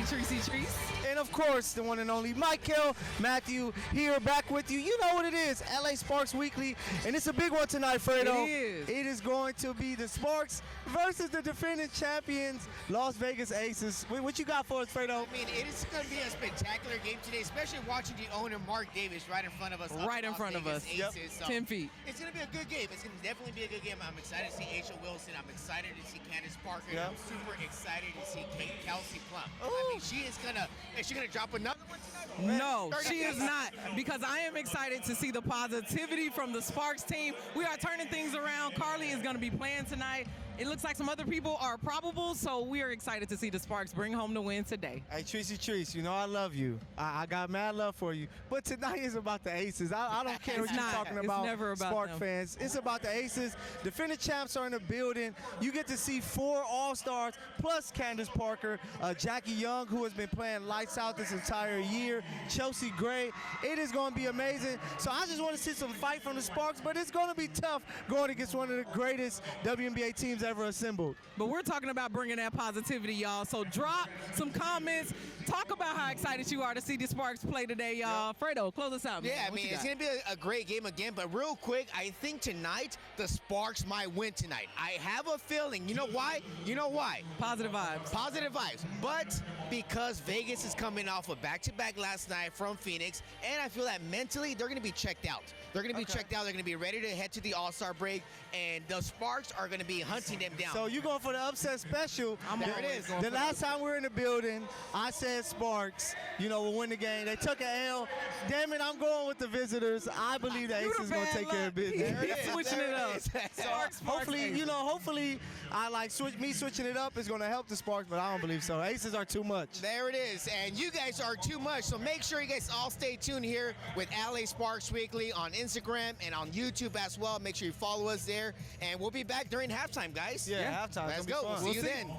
Treese. And of course, the one and only Mykell, Matthew, here back with you. You know what it is, LA Sparks Weekly, and it's a big one tonight, Fredo. It is. It is going to be the Sparks versus the defending champions, Las Vegas Aces. What you got for us, Fredo? I mean, it is going to be a spectacular game today, especially watching the owner, Mark Davis, right in front of us. Right in front of us. Yep. So 10 feet. It's going to be a good game. It's going to definitely be a good game. I'm excited to see Aisha Wilson. I'm excited to see Candace Parker. Yep. I'm super excited to see Kelsey Plum. Ooh. I mean, is she going to drop another one tonight? No, she is not, because I am excited to see the positivity from the Sparks team. We are turning things around. Carly is going to be playing tonight. It looks like some other people are probable, so we are excited to see the Sparks bring home the win today. Hey, Treese, you know I love you. I got mad love for you. But tonight is about the Aces. I don't care what you're talking It's about, never about Spark them. fans. It's about the Aces. Defending champs are in the building. You get to see 4 All-Stars, plus Candace Parker, Jackie Young, who has been playing lights out this entire year, Chelsea Gray. It is going to be amazing. So I just want to see some fight from the Sparks, but it's going to be tough going against one of the greatest WNBA teams ever assembled. But we're talking about bringing that positivity, y'all. So drop some comments. Talk about how excited you are to see the Sparks play today, y'all. Fredo, close us out. Yeah, man. I What mean, you it's got? going to be a great game again, but real quick, I think tonight the Sparks might win tonight. I have a feeling. You know why? Positive vibes. Positive vibes. But because Vegas is coming off a back-to-back last night from Phoenix, and I feel that mentally they're going to be checked out. They're going to be checked out. They're going to be ready to head to the All-Star break, and the Sparks are going to be hunting them down. So you going for the upset special. There it is. The last time we were in the building, I said Sparks, will win the game. They took an L. Damn it, I'm going with the visitors. I believe the Aces going to take care of business. He's switching it up. Sparks, Hopefully, Aces. hopefully, I like me switching it up is going to help the Sparks, but I don't believe so. Aces are too much. There it is, and you guys are too much, so make sure you guys all stay tuned here with LA Sparks Weekly on Instagram and on YouTube as well. Make sure you follow us there, and we'll be back during halftime, guys. Yeah, halftime. Let's It's gonna go. be We'll fun. see you then.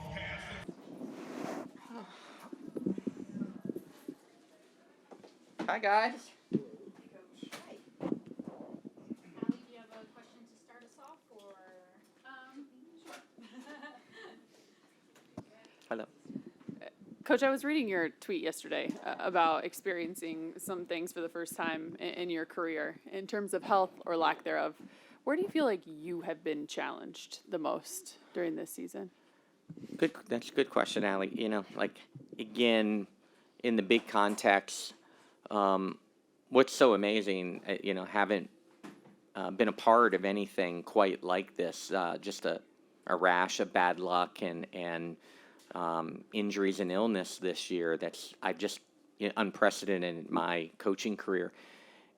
Hi, guys. Allie, do you have a question to start us off, or? Hello. Coach, I was reading your tweet yesterday about experiencing some things for the first time in your career in terms of health or lack thereof. Where do you feel like you have been challenged the most during this season? That's a good question, Allie. Again, in the big context, what's so amazing, haven't been a part of anything quite like this. Just a rash of bad luck and injuries and illness this year. That's unprecedented in my coaching career.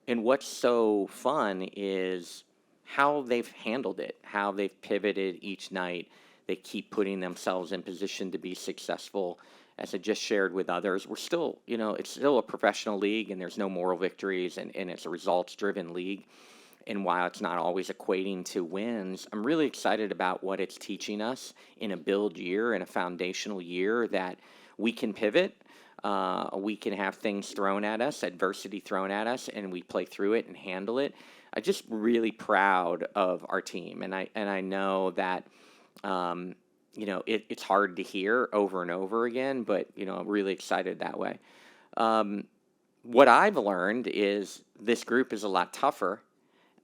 And what's so fun is how they've handled it, how they've pivoted each night. They keep putting themselves in position to be successful. As I just shared with others, we're still, it's still a professional league, and there's no moral victories, and it's a results-driven league. And while it's not always equating to wins, I'm really excited about what it's teaching us in a build year and a foundational year, that we can pivot, we can have things thrown at us, adversity thrown at us, and we play through it and handle it. I'm just really proud of our team, and I know that it's hard to hear over and over again, but I'm really excited that way. What I've learned is this group is a lot tougher,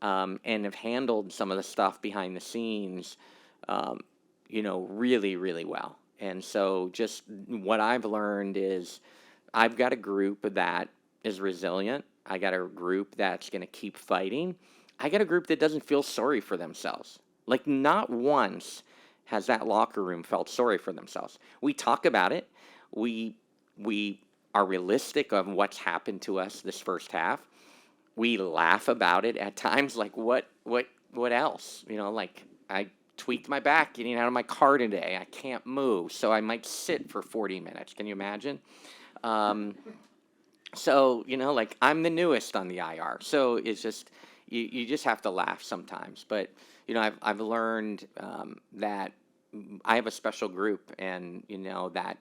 and have handled some of the stuff behind the scenes, really, really well. And so just what I've learned is I've got a group that is resilient. I got a group that's going to keep fighting. I got a group that doesn't feel sorry for themselves. Like, not once has that locker room felt sorry for themselves. We talk about it. We are realistic of what's happened to us this first half. We laugh about it at times, like what else? I tweaked my back getting out of my car today. I can't move, so I might sit for 40 minutes. Can you imagine? So, I'm the newest on the IR. So it's just, you just have to laugh sometimes. But, I've learned that I have a special group, and, that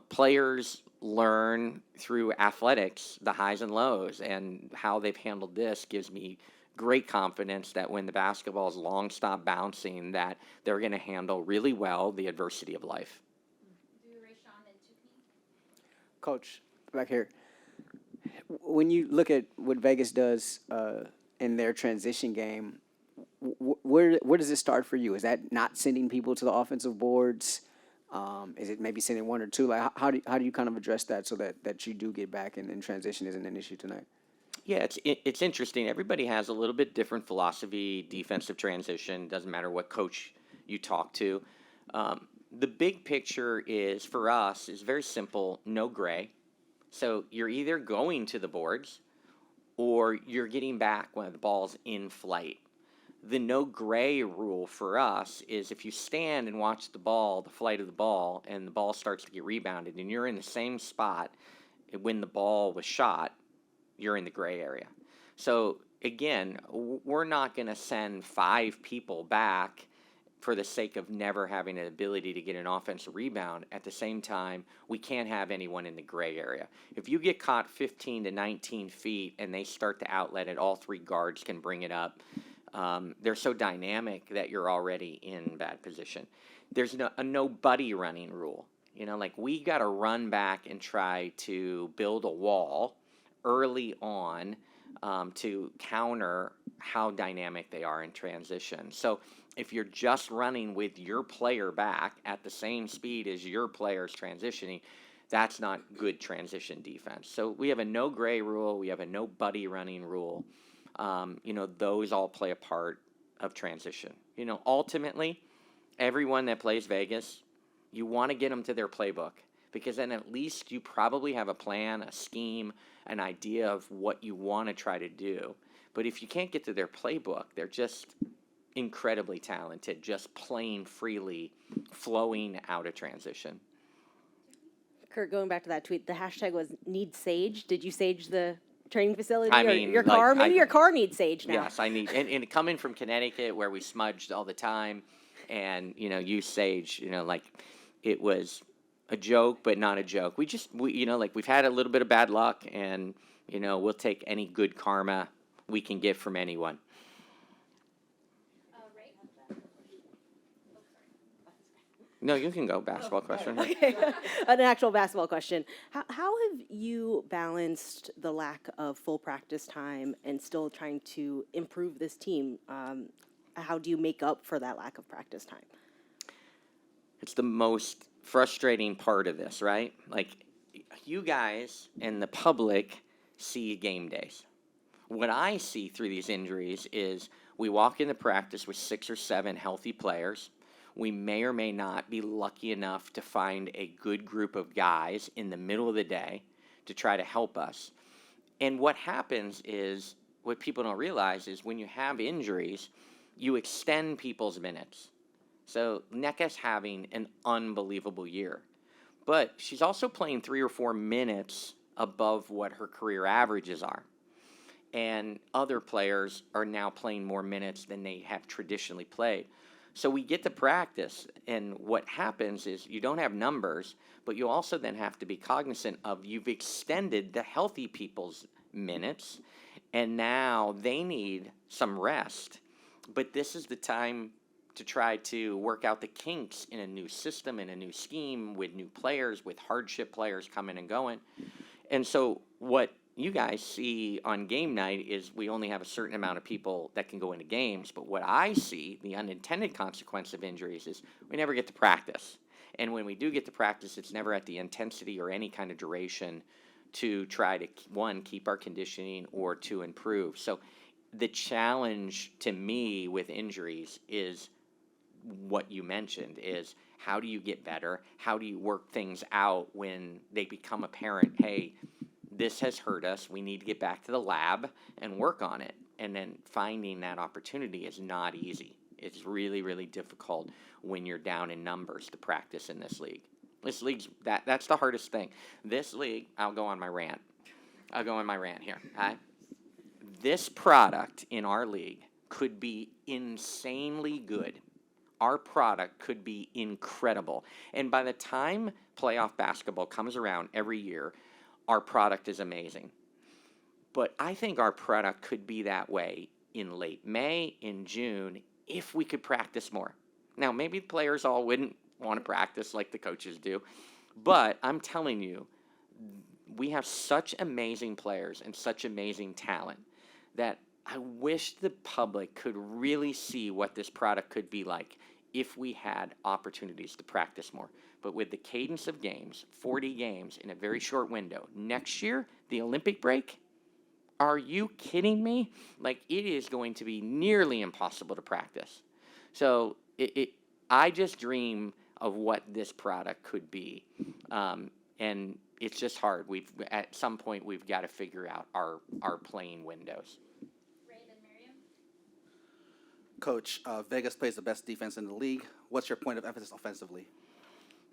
players learn through athletics the highs and lows, and how they've handled this gives me great confidence that when the basketball's long stop bouncing, that they're going to handle really well the adversity of life. Coach, back here. When you look at what Vegas does in their transition game, where does it start for you? Is that not sending people to the offensive boards? Is it maybe sending one or two? Like how do you kind of address that so that you do get back and transition isn't an issue tonight? Yeah, it's interesting. Everybody has a little bit different philosophy, defensive transition. Doesn't matter what coach you talk to. The big picture is for us is very simple. No gray. So you're either going to the boards or you're getting back when the ball's in flight. The no gray rule for us is if you stand and watch the ball, the flight of the ball, and the ball starts to get rebounded, and you're in the same spot when the ball was shot, you're in the gray area. So again, we're not going to send 5 people back for the sake of never having an ability to get an offensive rebound. At the same time, we can't have anyone in the gray area. If you get caught 15 to 19 feet and they start to outlet it, all 3 guards can bring it up. They're so dynamic that you're already in bad position. There's a no buddy running rule. You know, like we got to run back and try to build a wall early on to counter how dynamic they are in transition. So if you're just running with your player back at the same speed as your player's transitioning, that's not good transition defense. So we have a no gray rule. We have a no buddy running rule. Those all play a part of transition. Ultimately, everyone that plays Vegas, you want to get them to their playbook because then at least you probably have a plan, a scheme, an idea of what you want to try to do. But if you can't get to their playbook, they're just incredibly talented, just playing freely, flowing out of transition. Kurt, going back to that tweet, the hashtag was need sage. Did you sage the training facility I or mean, your car? Maybe your car needs sage now. Yes, I need, and coming from Connecticut where we smudged all the time and, use sage, it was a joke, but not a joke. We've had a little bit of bad luck and, we'll take any good karma we can get from anyone. Ray? No, you can go basketball question. Okay, an actual basketball question. How have you balanced the lack of full practice time and still trying to improve this team? How do you make up for that lack of practice time? It's the most frustrating part of this, right? Like, you guys and the public see game days. What I see through these injuries is we walk into practice with 6 or 7 healthy players. We may or may not be lucky enough to find a good group of guys in the middle of the day to try to help us. And what happens is, what people don't realize is when you have injuries, you extend people's minutes. So Nneka's having an unbelievable year. But she's also playing 3 or 4 minutes above what her career averages are. And other players are now playing more minutes than they have traditionally played. So we get to practice, and what happens is you don't have numbers, but you also then have to be cognizant of you've extended the healthy people's minutes, and now they need some rest. But this is the time to try to work out the kinks in a new system, in a new scheme, with new players, with hardship players coming and going. And so what you guys see on game night is we only have a certain amount of people that can go into games. But what I see, the unintended consequence of injuries, is we never get to practice. And when we do get to practice, it's never at the intensity or any kind of duration to try to, 1, keep our conditioning, or 2, improve. So the challenge to me with injuries is what you mentioned, is how do you get better? How do you work things out when they become apparent, hey, this has hurt us, we need to get back to the lab and work on it. And then finding that opportunity is not easy. It's really, really difficult when you're down in numbers to practice in this league. This league's, that's the hardest thing. This league, I'll go on my rant here. This product in our league could be insanely good. Our product could be incredible. And by the time playoff basketball comes around every year, our product is amazing. But I think our product could be that way in late May, in June, if we could practice more. Now, maybe the players all wouldn't want to practice like the coaches do, but I'm telling you, we have such amazing players and such amazing talent that I wish the public could really see what this product could be like if we had opportunities to practice more. But with the cadence of games, 40 games in a very short window, next year, the Olympic break, are you kidding me? Like, it is going to be nearly impossible to practice. So I just dream of what this product could be. And it's just hard. At some point, we've got to figure out our playing windows. Ray, then Miriam. Coach, Vegas plays the best defense in the league. What's your point of emphasis offensively?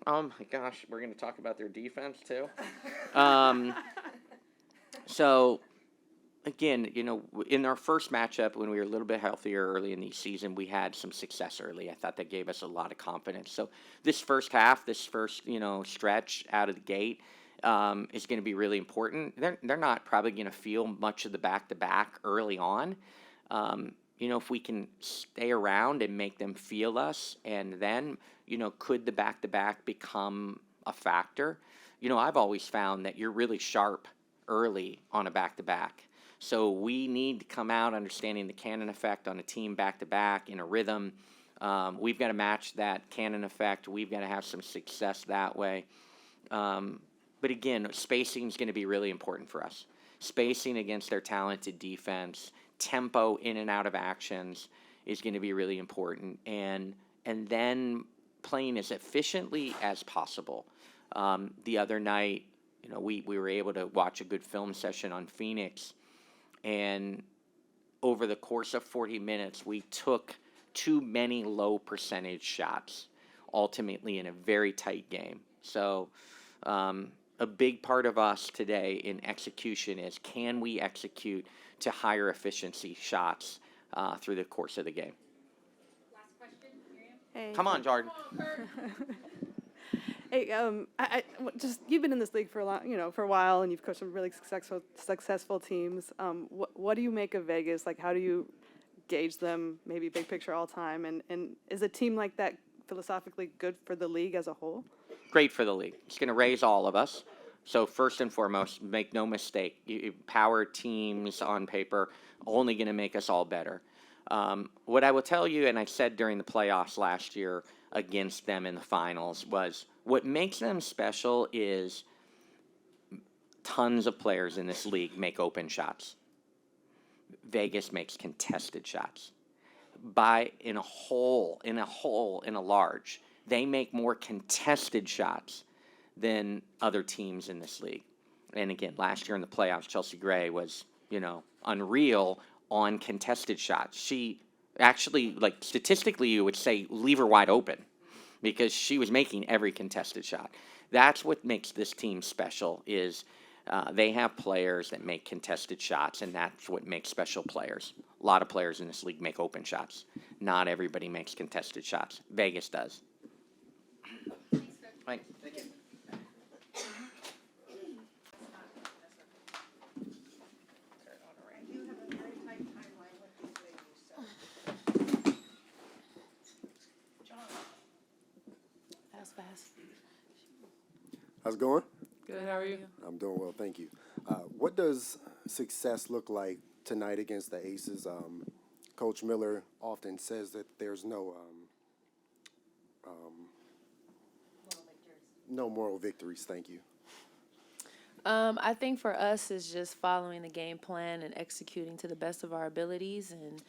Oh my gosh, we're going to talk about their defense too. So, again, in our first matchup, when we were a little bit healthier early in the season, we had some success early. I thought that gave us a lot of confidence. So this first half, this first stretch out of the gate is going to be really important. They're not probably going to feel much of the back-to-back early on. If we can stay around and make them feel us, and then, could the back-to-back become a factor? I've always found that you're really sharp early on a back-to-back. So we need to come out understanding the cannon effect on a team back-to-back in a rhythm. We've got to match that cannon effect. We've got to have some success that way. But again, spacing is going to be really important for us. Spacing against their talented defense, tempo in and out of actions is going to be really important. And then playing as efficiently as possible. The other night, we were able to watch a good film session on Phoenix. And over the course of 40 minutes, we took too many low percentage shots, ultimately in a very tight game. So a big part of us today in execution is, can we execute to higher efficiency shots through the course of the game? Last question, Miriam. Hey. Come on, Jordan. Hey, just you've been in this league for a long, for a while, and you've coached some really successful teams. What do you make of Vegas? Like, how do you gauge them? Maybe big picture all time, and is a team like that philosophically good for the league as a whole? Great for the league. It's going to raise all of us. So first and foremost, make no mistake, power teams on paper only going to make us all better. What I will tell you, and I said during the playoffs last year against them in the finals, was what makes them special is tons of players in this league make open shots. Vegas makes contested shots. In a large, they make more contested shots than other teams in this league. And again, last year in the playoffs, Chelsea Gray was, unreal on contested shots. She actually, statistically, you would say leave her wide open because she was making every contested shot. That's what makes this team special is they have players that make contested shots, and that's what makes special players. A lot of players in this league make open shots. Not everybody makes contested shots. Vegas does. Thank you. How's it going? Good. How are you? I'm doing well, thank you. What does success look like tonight against the Aces? Coach Miller often says that there's no moral victories. Thank you. I think for us it's just following the game plan and executing to the best of our abilities and,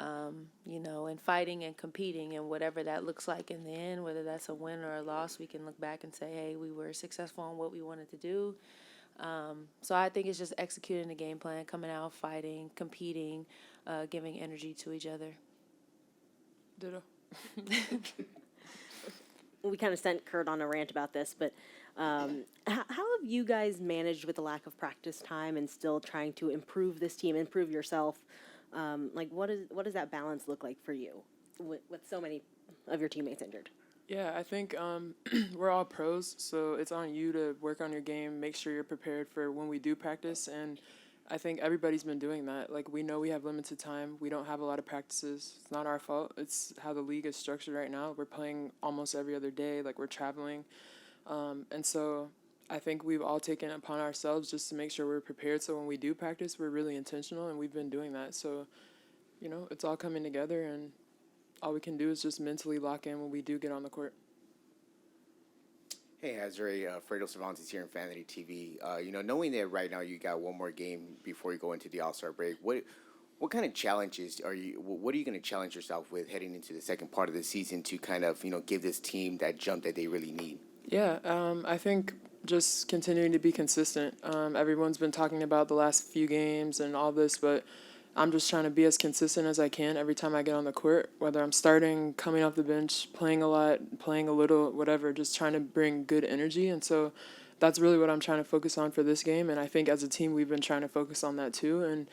and fighting and competing and whatever that looks like in the end, whether that's a win or a loss, we can look back and say, hey, we were successful in what we wanted to do. So I think it's just executing the game plan, coming out, fighting, competing, giving energy to each other. Ditto. We kind of sent Kurt on a rant about this, but how have you guys managed with the lack of practice time and still trying to improve this team, improve yourself? What does that balance look like for you with so many of your teammates injured? Yeah, I think we're all pros, so it's on you to work on your game, make sure you're prepared for when we do practice, and I think everybody's been doing that. We know we have limited time. We don't have a lot of practices. It's not our fault. It's how the league is structured right now. We're playing almost every other day, we're traveling. And so I think we've all taken it upon ourselves just to make sure we're prepared. So when we do practice, we're really intentional, and we've been doing that. So, it's all coming together, and all we can do is just mentally lock in when we do get on the court. Hey, Azrae, Fredo Cervantes here in Infanity TV. Knowing that right now you got one more game before you go into the All-Star break, what kind of challenges what are you going to challenge yourself with heading into the second part of the season to kind of, give this team that jump that they really need? Yeah, I think just continuing to be consistent. Everyone's been talking about the last few games and all this, but I'm just trying to be as consistent as I can every time I get on the court, whether I'm starting, coming off the bench, playing a lot, playing a little, whatever, just trying to bring good energy. And so that's really what I'm trying to focus on for this game. And I think as a team, we've been trying to focus on that too. And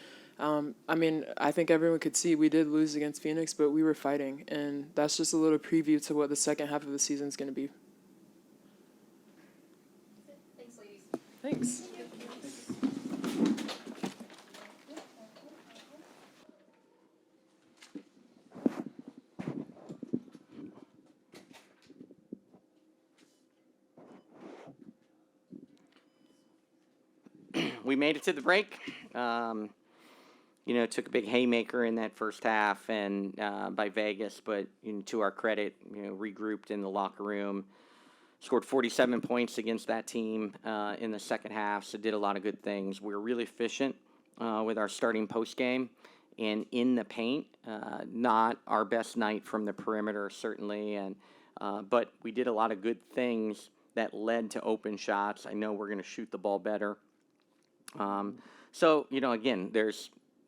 I think everyone could see we did lose against Phoenix, but we were fighting. And that's just a little preview to what the second half of the season is going to be. Thanks, ladies. Thanks. We made it to the break. Took a big haymaker in that first half and by Vegas, but to our credit, regrouped in the locker room, scored 47 points against that team in the second half, so did a lot of good things. We were really efficient with our starting post game and in the paint. Not our best night from the perimeter, certainly, but we did a lot of good things that led to open shots. I know we're going to shoot the ball better. Again,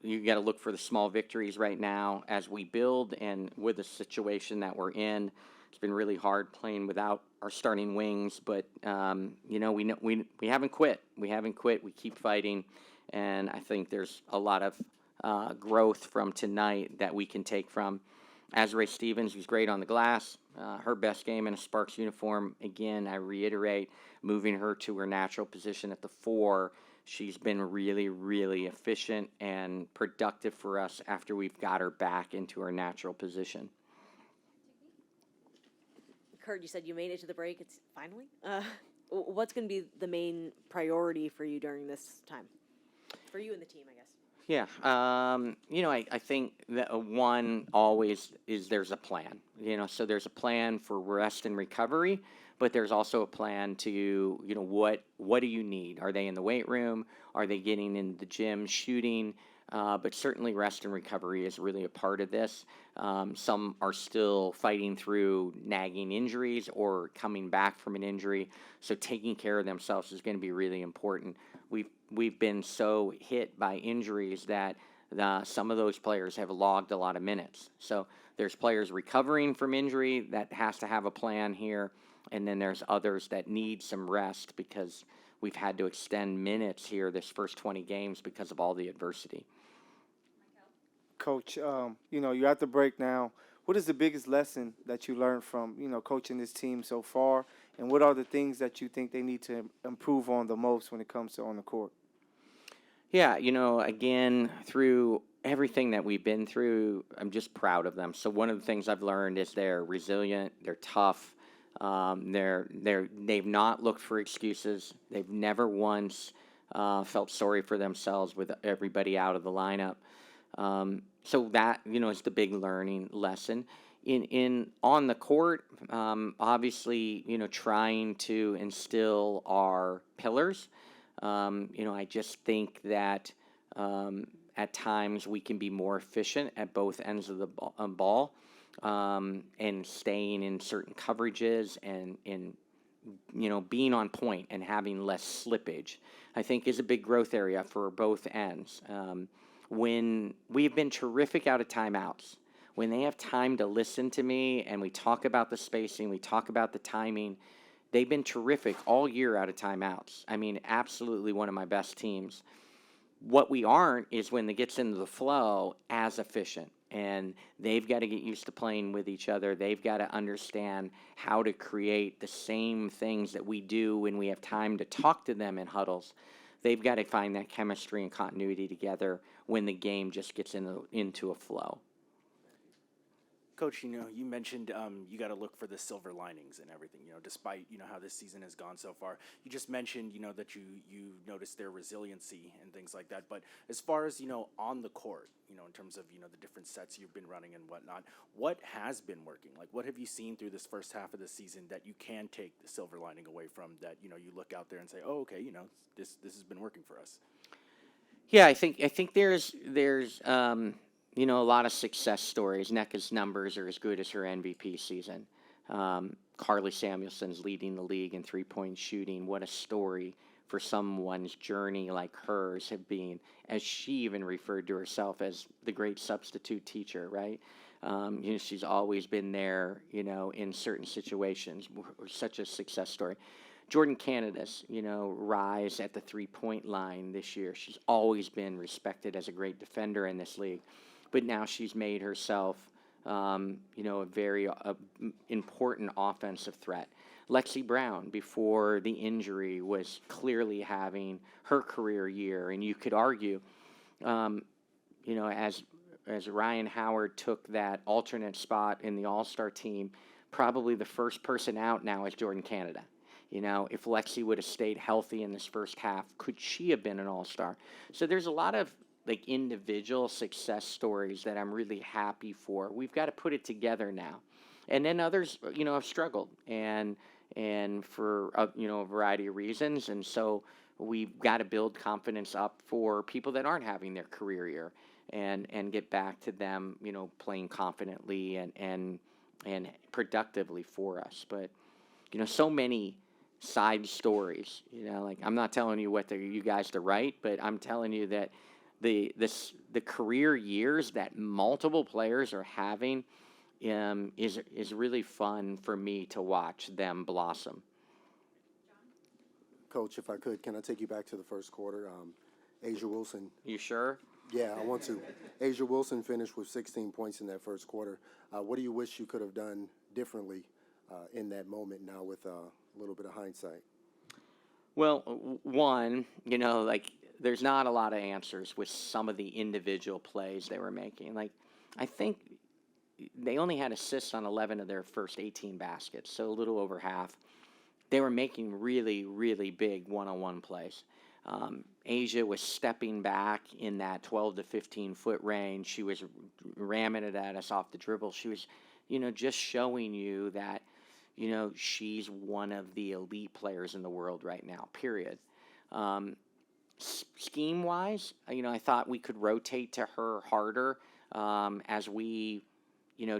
you got to look for the small victories right now as we build, and with the situation that we're in, it's been really hard playing without our starting wings. But we haven't quit. We haven't quit. We keep fighting, and I think there's a lot of growth from tonight that we can take from Azrae Stevens, who's great on the glass. Her best game in a Sparks uniform. Again, I reiterate, moving her to her natural position at the 4. She's been really, really efficient and productive for us after we've got her back into her natural position. Kurt, you said you made it to the break. It's finally. What's going to be the main priority for you during this time? For you and the team, I guess. Yeah, I think that one always is there's a plan. So there's a plan for rest and recovery, but there's also a plan to, what do you need? Are they in the weight room? Are they getting in the gym shooting? But certainly rest and recovery is really a part of this. Some are still fighting through nagging injuries or coming back from an injury, so taking care of themselves is going to be really important. We've been so hit by injuries that some of those players have logged a lot of minutes. So there's players recovering from injury that has to have a plan here, and then there's others that need some rest because we've had to extend minutes here this first 20 games because of all the adversity. Coach, you're at the break now. What is the biggest lesson that you learned from, coaching this team so far? And what are the things that you think they need to improve on the most when it comes to on the court? Yeah, again, through everything that we've been through, I'm just proud of them. So one of the things I've learned is they're resilient, they're tough, they've not looked for excuses. They've never once felt sorry for themselves with everybody out of the lineup. So that, is the big learning lesson. On the court, obviously, trying to instill our pillars. I just think that at times we can be more efficient at both ends of the ball and staying in certain coverages and being on point and having less slippage, I think is a big growth area for both ends. When we've been terrific out of timeouts, when they have time to listen to me and we talk about the spacing, we talk about the timing, they've been terrific all year out of timeouts. I mean, absolutely one of my best teams. What we aren't is when it gets into the flow as efficient. And they've got to get used to playing with each other. They've got to understand how to create the same things that we do when we have time to talk to them in huddles. They've got to find that chemistry and continuity together when the game just gets into a flow. Coach, you mentioned you got to look for the silver linings and everything, despite, how this season has gone so far. You just mentioned, that you noticed their resiliency and things like that. But as far as, on the court, in terms of, the different sets you've been running and whatnot, what has been working? Like, what have you seen through this first half of the season that you can take the silver lining away from, that, you look out there and say, oh, okay, this has been working for us? Yeah, I think there's a lot of success stories. NECA's numbers are as good as her MVP season. Carly Samuelson's leading the league in three-point shooting. What a story for someone's journey like hers have been, as she even referred to herself as the great substitute teacher, right? She's always been there, in certain situations. Such a success story. Jordan Canada's, rise at the three-point line this year. She's always been respected as a great defender in this league. But now she's made herself, a very important offensive threat. Lexi Brown, before the injury, was clearly having her career year. And you could argue, as Ryan Howard took that alternate spot in the All-Star team, probably the first person out now is Jordan Canada. If Lexi would have stayed healthy in this first half, could she have been an all-star? So there's a lot of individual success stories that I'm really happy for. We've got to put it together now. And then others, have struggled and for, a variety of reasons. And so we've got to build confidence up for people that aren't having their career year and get back to them, playing confidently and productively for us. But, so many side stories, I'm not telling you what you guys to write, but I'm telling you that the career years that multiple players are having is really fun for me to watch them blossom. Coach, if I could, can I take you back to the first quarter? Asia Wilson. You sure? Yeah, I want to. Asia Wilson finished with 16 points in that first quarter. What do you wish you could have done differently in that moment now with a little bit of hindsight? Well, one, there's not a lot of answers with some of the individual plays they were making. I think they only had assists on 11 of their first 18 baskets, so a little over half. They were making really, really big one-on-one plays. Asia was stepping back in that 12 to 15-foot range. She was ramming it at us off the dribble. She was, just showing you that, she's one of the elite players in the world right now, period. Scheme-wise, I thought we could rotate to her harder as we,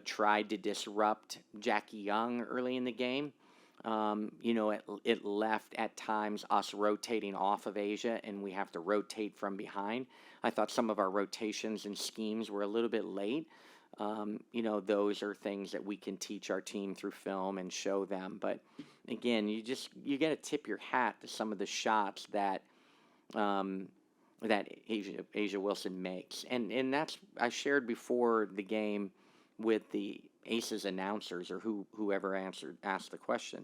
tried to disrupt Jackie Young early in the game. It left at times us rotating off of Asia, and we have to rotate from behind. I thought some of our rotations and schemes were a little bit late. Those are things that we can teach our team through film and show them. But again, you got to tip your hat to some of the shots that Asia Wilson makes, and that's I shared before the game with the Aces announcers or whoever asked the question.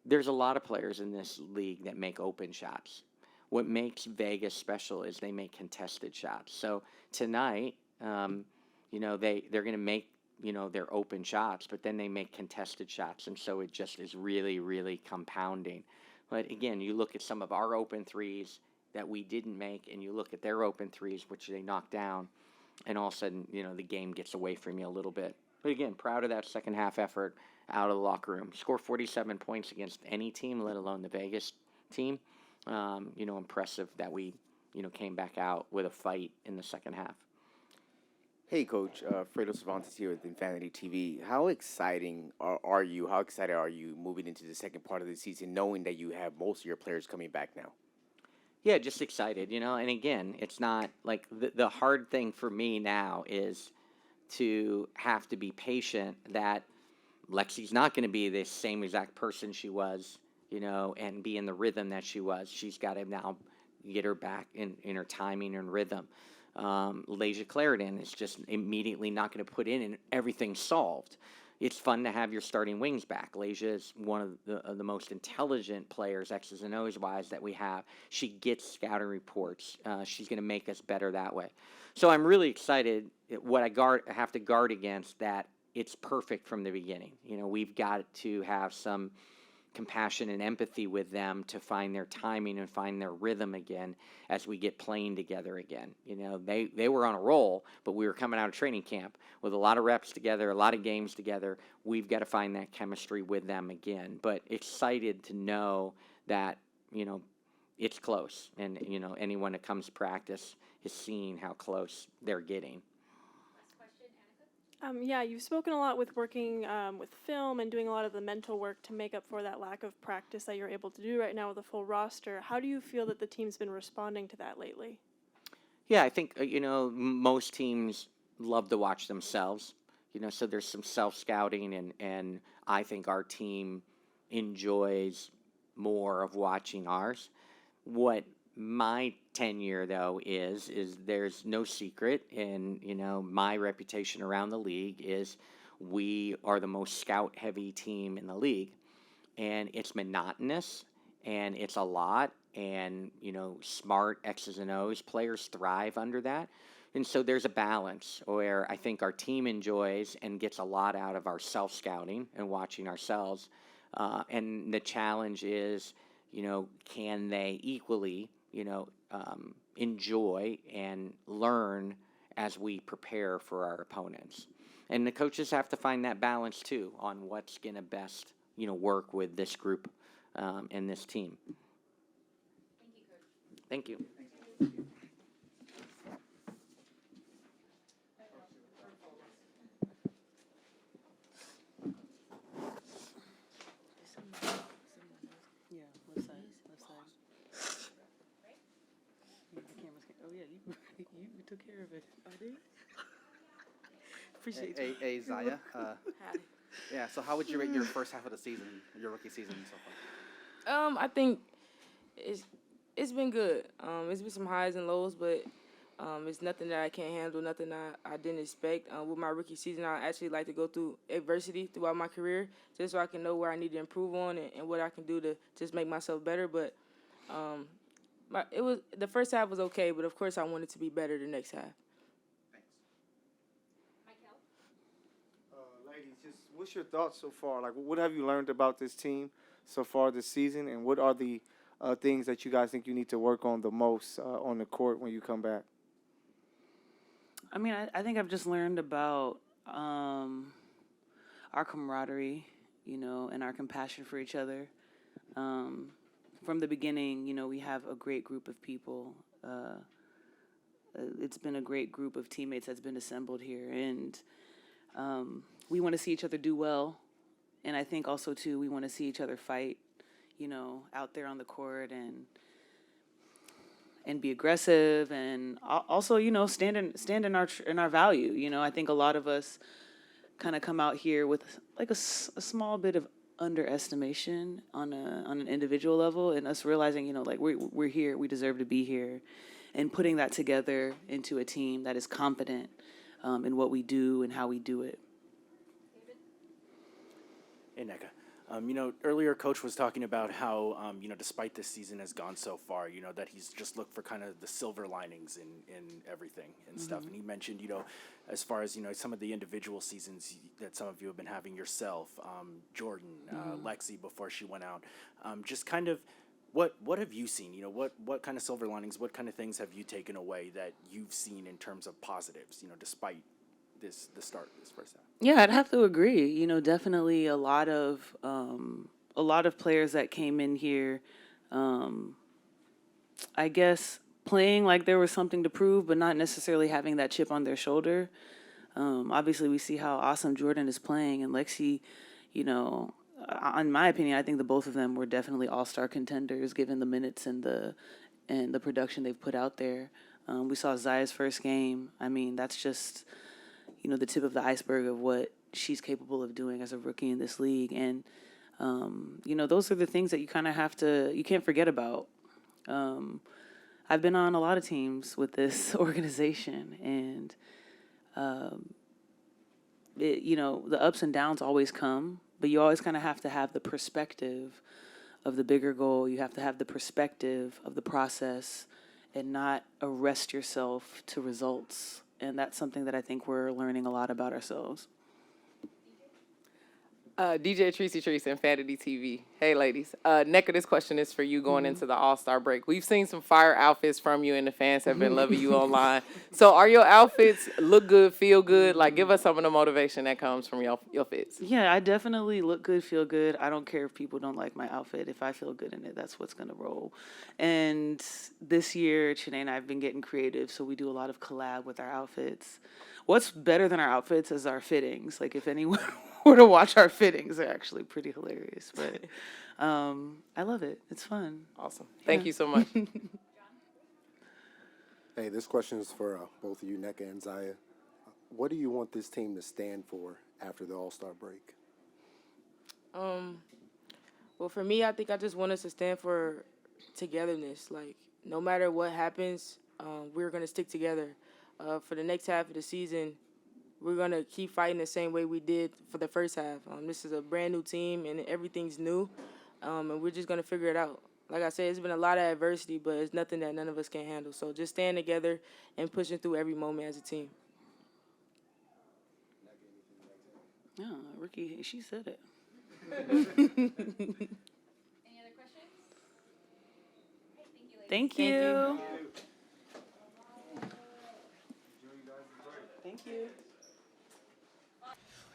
There's a lot of players in this league that make open shots. What makes Vegas special is they make contested shots. So tonight, they're going to make their open shots, but then they make contested shots, and so it just is really, really compounding. But again, you look at some of our open threes that we didn't make, and you look at their open threes, which they knocked down, and all of a sudden, the game gets away from you a little bit. But again, proud of that second half effort out of the locker room. Score 47 points against any team, let alone the Vegas team. Impressive that we, came back out with a fight in the second half. Hey, Coach. Fredo Cervantes here with Infanity TV. How exciting are you? How excited are you moving into the second part of the season, knowing that you have most of your players coming back now? Yeah, just excited, and again, it's not like the hard thing for me now is to have to be patient that Lexi's not going to be the same exact person she was, and be in the rhythm that she was. She's got to now get her back in her timing and rhythm. Lasia Clarendon is just immediately not going to put in and everything's solved. it's fun to have your starting wings back. Leja is one of the most intelligent players, X's and O's wise, that we have. She gets scouting reports. She's going to make us better that way. So I'm really excited. What I have to guard against that it's perfect from the beginning. We've got to have some compassion and empathy with them to find their timing and find their rhythm again as we get playing together again. They were on a roll, but we were coming out of training camp with a lot of reps together, a lot of games together. We've got to find that chemistry with them again. But excited to know that, it's close. And, anyone that comes to practice is seeing how close they're getting. Yeah, you've spoken a lot with working with film and doing a lot of the mental work to make up for that lack of practice that you're able to do right now with a full roster. How do you feel that the team's been responding to that lately? Yeah, I think, most teams love to watch themselves, so there's some self-scouting, and I think our team enjoys more of watching ours. What my tenure, though, is there's no secret, and my reputation around the league is we are the most scout-heavy team in the league, and it's monotonous, and it's a lot, and smart X's and O's players thrive under that, and so there's a balance where I think our team enjoys and gets a lot out of our self-scouting and watching ourselves, and the challenge is, can they equally enjoy and learn as we prepare for our opponents. And the coaches have to find that balance too on what's going to best, work with this group and this team. Thank you, Coach. Thank you. You took care of it. I did. Appreciate you. Hey, Zaya. Yeah. So, how would you rate your first half of the season, your rookie season so far? I think it's been good. It's been some highs and lows, but it's nothing that I can't handle. Nothing that I didn't expect. With my rookie season, I actually like to go through adversity throughout my career, just so I can know where I need to improve on and what I can do to just make myself better. But it was the first half was okay, but of course I wanted to be better the next half. Thanks. Mykell? Ladies, just what's your thoughts so far? Like, what have you learned about this team so far this season, and what are the things that you guys think you need to work on the most on the court when you come back? I mean, I think I've just learned about our camaraderie, and our compassion for each other. From the beginning, we have a great group of people. It's been a great group of teammates that's been assembled here, and we want to see each other do well. And I think also, too, we want to see each other fight, out there on the court and be aggressive, and also, stand in our value. I think a lot of us kind of come out here with like a small bit of underestimation on an individual level, and us realizing, like we're here, we deserve to be here, and putting that together into a team that is confident in what we do and how we do it. Hey, Nneka. Earlier Coach was talking about how, despite this season has gone so far, that he's just looked for kind of the silver linings in everything and stuff. And he mentioned, as far as, some of the individual seasons that some of you have been having yourself, Jordan, Lexi before she went out, just kind of what have you seen? What kind of silver linings, what kind of things have you taken away that you've seen in terms of positives, despite the start of this first half? Yeah, I'd have to agree. Definitely a lot of players that came in here, I guess playing like there was something to prove, but not necessarily having that chip on their shoulder. Obviously, we see how awesome Jordan is playing, and Lexi, in my opinion, I think the both of them were definitely all-star contenders given the minutes and the production they've put out there. We saw Zaya's first game. I mean, that's just the tip of the iceberg of what she's capable of doing as a rookie in this league. And, those are the things that you kind of you can't forget about. I've been on a lot of teams with this organization, and the ups and downs always come, but you always kind of have to have the perspective of the bigger goal. You have to have the perspective of the process and not arrest yourself to results. And that's something that I think we're learning a lot about ourselves. DJ Treese, Infanity TV. Hey, ladies. Neck of this question is for you going into the All-Star break. We've seen some fire outfits from you, and the fans have been loving you online. So are your outfits look good, feel good? Like, give us some of the motivation that comes from your fits. Yeah, I definitely look good, feel good. I don't care if people don't like my outfit. If I feel good in it, that's what's going to roll. And this year, Chanae and I have been getting creative, so we do a lot of collab with our outfits. What's better than our outfits is our fittings. Like, if anyone were to watch our fittings, they're actually pretty hilarious. But I love it. It's fun. Awesome. Thank you so much. Hey, this question is for both of you, Nneka and Zaya. What do you want this team to stand for after the All-Star break? Well, for me, I think I just want us to stand for togetherness. Like, no matter what happens, we're going to stick together. For the next half of the season, we're going to keep fighting the same way we did for the first half. This is a brand new team, and everything's new, and we're just going to figure it out. Like I said, it's been a lot of adversity, but it's nothing that none of us can handle. So just stand together and pushing through every moment as a team. Yeah, Ricky, she said it. Any other questions? Thank you. Thank you.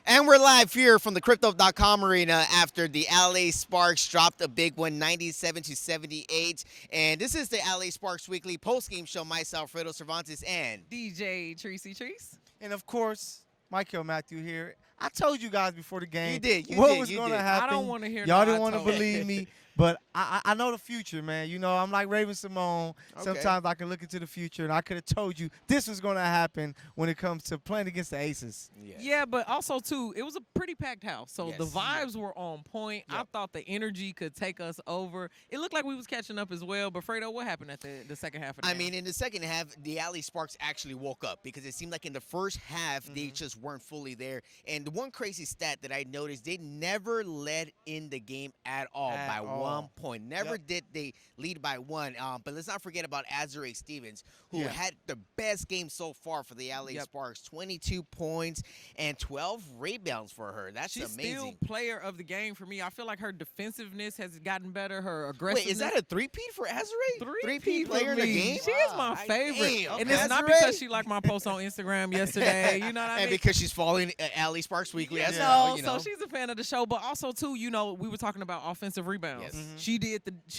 And we're live here from the Crypto.com arena after the LA Sparks dropped a big one, 97-78. And this is the LA Sparks Weekly post-game show. Myself, Fredo Cervantes, and DJ Treese. And of course, Mykell Matthew here. I told you guys before the game You what did, was you going to did. happen. I don't want to hear Y'all no didn't I want to told. believe me, but I know the future, man. You know, I'm like Raven Simone. Okay. Sometimes I can look into the future, and I could have told you this was going to happen when it comes to playing against the Aces. Yes. Yeah, but also, too, it was a pretty packed house. So the Yes. vibes were on point. I thought the energy could take us over. It looked like we was catching up as well. But, Fredo, what happened at the second half of the game? I mean, in the second half, the LA Sparks actually woke up because it seemed like in the first half, they just weren't fully there. And the one crazy stat that I noticed, they never led in the game at all by 1 point. Never did they lead by one. But let's not forget about Azurá Stevens, who had the best game so far for the LA Sparks. 22 points and 12 rebounds for her. That's She's amazing. still player of the game for me. I feel like her defensiveness has gotten better. Her aggressiveness. Wait, is that a three-peat for Azurá? Three-peat player in the me. game? She is my favorite. And it's not because she liked my post on Instagram yesterday. You know what I mean? And because she's following LA Sparks Weekly as No, well. You know. so she's a fan of the show, but also too, you know, we were talking about offensive rebounds. Yes. She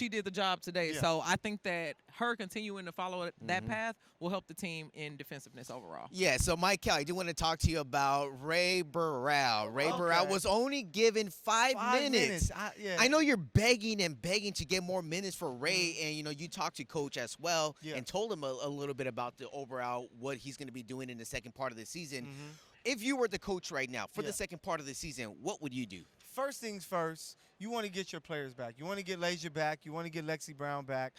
did the job today. So I think that her continuing to follow that path will help the team in defensiveness overall. Yeah, so Mykell, I do want to talk to you about Ray Burrell. Ray Burrell was only given 5 minutes. I know you're begging to get more minutes for Ray, and you know you talked to Coach as well and told him a little bit about the overall what he's going to be doing in the second part of the season. If you were the coach right now for the second part of the season, what would you do? First things first, you want to get your players back. You want to get Lasia back. You want to get Lexi Brown back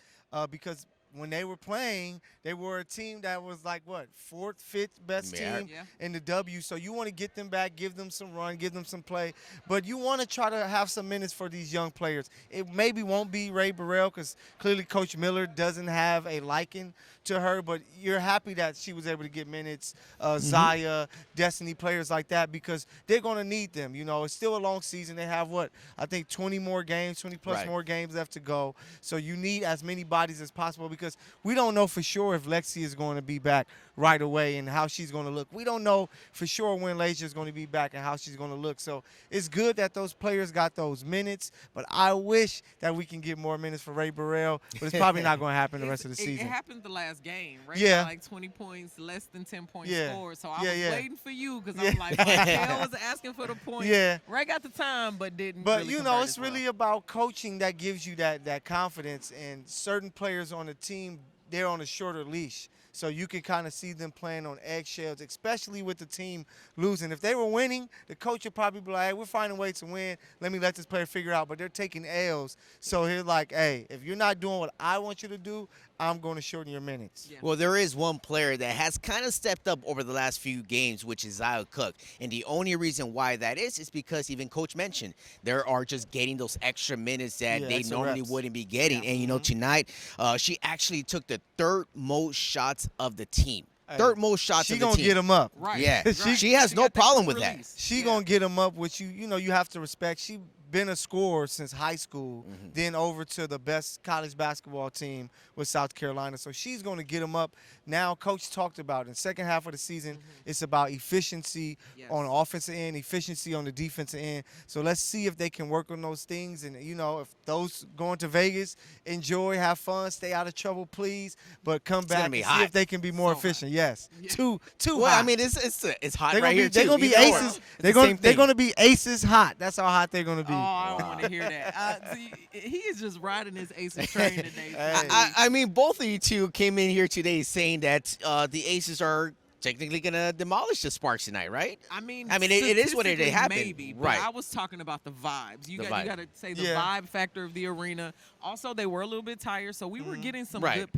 because when they were playing, they were a team that was like, what, 4th, 5th best team in the W. So you want to get them back, give them some run, give them some play. But you want to try to have some minutes for these young players. It maybe won't be Ray Burrell because clearly Coach Miller doesn't have a liking to her, but you're happy that she was able to get minutes, Zaya, Destiny, players like that, because they're going to need them. You know, it's still a long season. They have, what, I think 20 more games, 20-plus more games left to go. So you need as many bodies as possible because we don't know for sure if Lexi is going to be back right away and how she's going to look. We don't know for sure when Lasia is going to be back and how she's going to look. So it's good that those players got those minutes, but I wish that we can get more minutes for Ray Burrell, but it's probably not going to happen the rest of the season. It happened the last game, right? Yeah. Like 20 points, less than 10 points Yeah. scored. So I Yeah, was yeah. waiting for you because I'm like, Mykell was asking for the points. Yeah. Ray got the time, but didn't. But, really you convert know, as it's well. really about coaching that gives you that confidence, and certain players on the team they're on a shorter leash. So you can kind of see them playing on eggshells, especially with the team losing. If they were winning, the coach would probably be like, hey, we're finding ways to win. Let me let this player figure out. But they're taking L's. So he's like, hey, if you're not doing what I want you to do, I'm going to shorten your minutes. Well, there is one player that has kind of stepped up over the last few games, which is Zia Cook. And the only reason why that is because even Coach mentioned there are just getting those extra minutes that they normally wouldn't be getting. And, you know, tonight she actually took the third most shots of the team. Third most shots of the team. She going to get them up. Right. Yeah. She has no problem with that. She going to get them up, which you know, you have to respect. She been a scorer since high school, then over to the best college basketball team with South Carolina. So she's going to get them up. Now, Coach talked about in the second half of the season, it's about efficiency on the offensive end, efficiency on the defensive end. So let's see if they can work on those things. And, you know, if those going to Vegas, enjoy, have fun, stay out of trouble, please. But come back and see if they can be more efficient. Yes. Too well, hot. I mean, it's hot They're right here, They're too. going to be aces. They're going to be aces hot. That's how hot they're going to be. Oh, I don't want to hear that. See, he is just riding his Aces train today. I mean, both of you two came in here today saying that the Aces are technically going to demolish the Sparks tonight, right? I mean, it is what it happened. Maybe, but right. I was talking about the vibes. You The got vibe. to say the vibe factor of the arena. Also, they were a little bit tired, so we were getting some good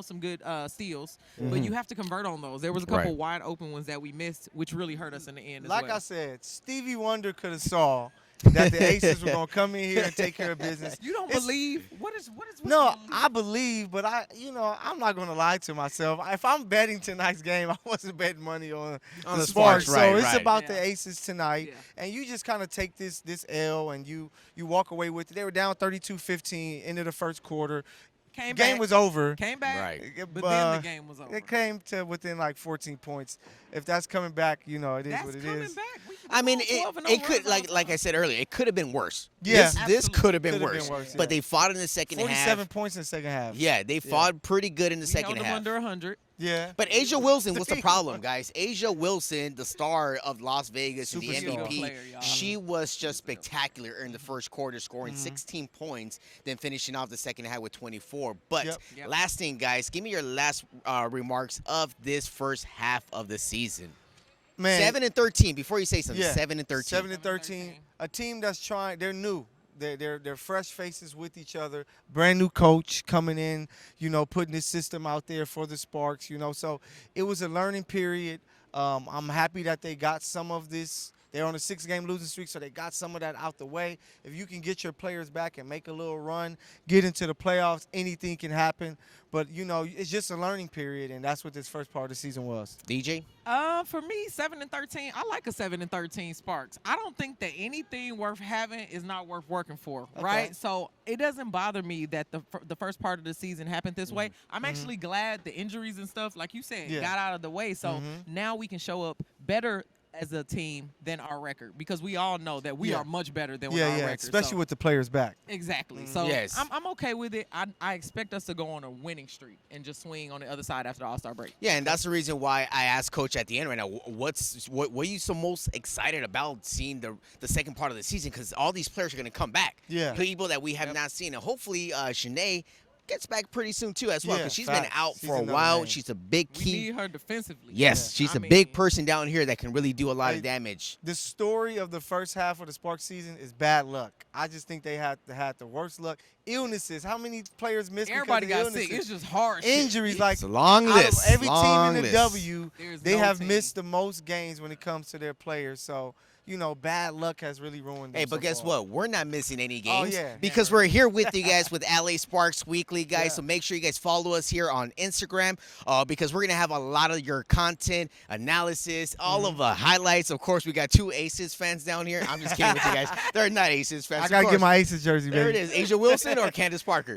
some good steals. But you have to convert on those. There was a couple wide open ones that we missed, which really hurt us in the end. Like as well. I said, Stevie Wonder could have saw that the Aces were going to come in here and take care of business. You don't believe? What is No, I believe, but I'm not going to lie to myself. If I'm betting tonight's game, I wasn't betting money on the Sparks. So it's about the Aces tonight. And you just kind of take this L and you walk away with it. They were down 32-15 into the first quarter. Game was over. Came back. Right. But then the game was over. It came to within like 14 points. If that's coming back, you know, it is what it is. I mean, it could, like I said earlier, it could have been worse. Yeah. This could have been Could've worse. been worse, But they fought in the second half. 47 points in the second half. Yeah, they fought pretty good in the second held them half. under 100. Yeah. But Asia Wilson was the problem, guys. Asia Wilson, the star of Las Vegas and the Superstar. MVP, Player, y'all. she was just spectacular in the first quarter, scoring 16 points, then finishing off the second half with 24. But last thing, guys, give me your last remarks of this first half of the season. Man, 7-13. Before you say something, 7-13. 7-13. A team that's trying. They're new. They're fresh faces with each other. Brand new coach coming in. You know, putting this system out there for the Sparks. You know, so it was a learning period. I'm happy that they got some of this. They're on a 6-game losing streak, so they got some of that out the way. If you can get your players back and make a little run, get into the playoffs, anything can happen. But, you know, it's just a learning period, and that's what this first part of the season was. DJ? For me, 7-13, I like a 7-13 Sparks. I don't think that anything worth having is not worth working for, right? So it doesn't bother me that the first part of the season happened this way. I'm actually glad the injuries and stuff, like you said, got out of the way. So now we can show up better as a team than our record, because we all know that we are much better than with our record. Especially with the players back. Exactly. So I'm okay with it. I expect us to go on a winning streak and just swing on the other side after the All-Star break. Yeah, and that's the reason why I asked Coach at the end right now, what are you so most excited about seeing the second part of the season? Because all these players are going to come back. Yeah. People that we have not seen. And hopefully Shanae gets back pretty soon too as well, because she's been out for a while. She's a big key. We need her defensively. Yes, she's a big person down here that can really do a lot of damage. The story of the first half of the Sparks season is bad luck. I just think they had the worst luck. Illnesses. How many players missed? Everybody because of got illnesses? sick. It's just hard. Injuries. Like it's a long list. Every long team in the list. W, they no have team. missed the most games when it comes to their players. So, you know, bad luck has really ruined them. Hey, but so guess far. what? We're not missing any games yeah. because we're here with you guys with LA Sparks Weekly, guys. So make sure you guys follow us here on Instagram because we're going to have a lot of your content, analysis, all of the highlights. Of course, we got 2 Aces fans down here. I'm just kidding with you guys. They're not Aces fans. I got to get my Aces jersey, There baby. it is. Asia Wilson or Candace Parker?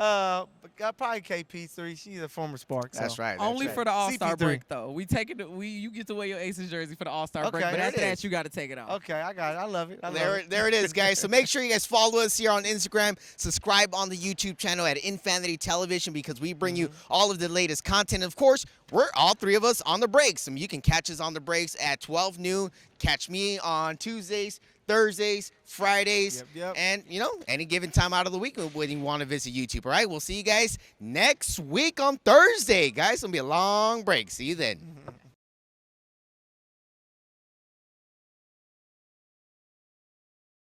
Probably KP3. She's a former Spark. So. That's right. Only for the All-Star CP3. break, though. You get to wear your Aces jersey for the All-Star break, but there after it is. that, you got to take it off. Okay, I got it. I love it. There it is, guys. So make sure you guys follow us here on Instagram. Subscribe on the YouTube channel at Infanity Television because we bring you all of the latest content. Of course, we're all 3 of us on the breaks. You can catch us on the breaks at 12 noon. Catch me on Tuesdays, Thursdays, Fridays, Yep. and, any given time out of the week when you want to visit YouTube. All right, we'll see you guys next week on Thursday. Guys, it's going to be a long break. See you then.